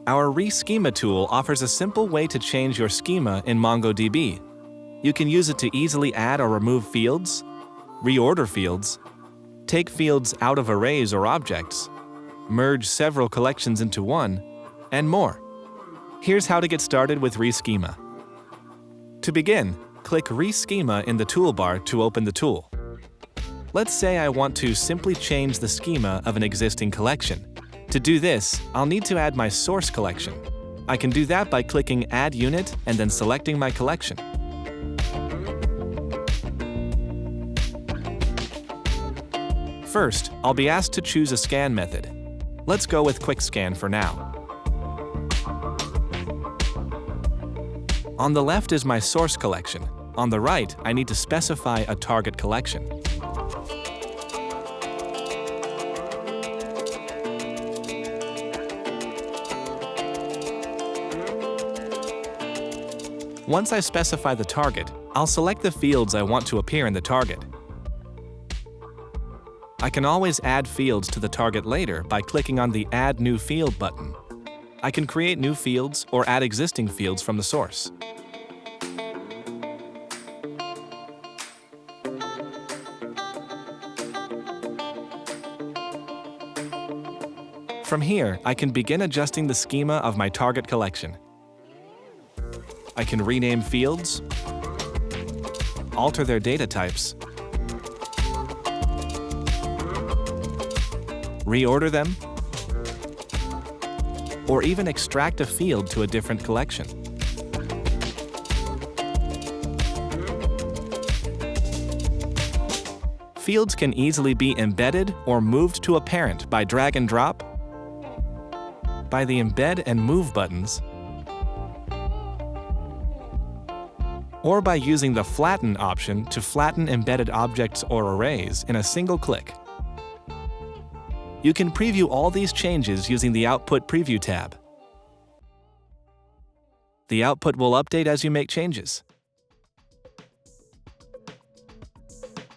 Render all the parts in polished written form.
Our Reschema tool offers a simple way to change your schema in MongoDB. You can use it to easily add or remove fields, reorder fields, take fields out of arrays or objects, merge several collections into one, and more. Here's how to get started with Reschema. To begin, click Reschema in the toolbar to open the tool. Let's say I want to simply change the schema of an existing collection. To do this, I'll need to add my source collection. I can do that by clicking Add Unit and then selecting my collection. First, I'll be asked to choose a scan method. Let's go with Quick Scan for now. On the left is my source collection. On the right, I need to specify a target collection. Once I specify the target, I'll select the fields I want to appear in the target. I can always add fields to the target later by clicking on the Add New Field button. I can create new fields or add existing fields from the source. From here, I can begin adjusting the schema of my target collection. I can rename fields, alter their data types, reorder them, or even extract a field to a different collection. Fields can easily be embedded or moved to a parent by drag and drop, by the Embed and Move buttons, or by using the Flatten option to flatten embedded objects or arrays in a single click. You can preview all these changes using the Output Preview tab. The output will update as you make changes.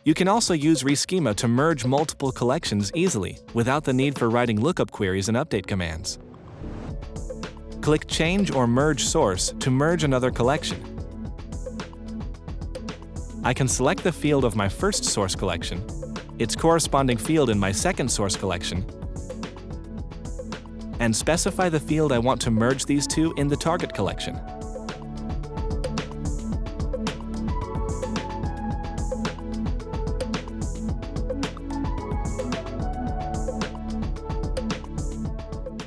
You can also use Reschema to merge multiple collections easily without the need for writing lookup queries and update commands. Click Change or Merge Source to merge another collection. I can select the field of my first source collection, its corresponding field in my second source collection, and specify the field I want to merge these two in the target collection.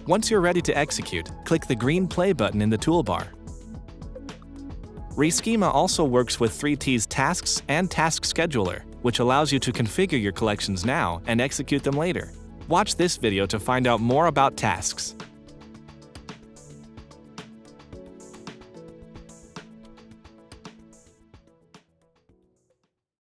Once you're ready to execute, click the green Play button in the toolbar. Reschema also works with 3T's Tasks and Task Scheduler, which allows you to configure your collections now and execute them later. Watch this video to find out more about tasks.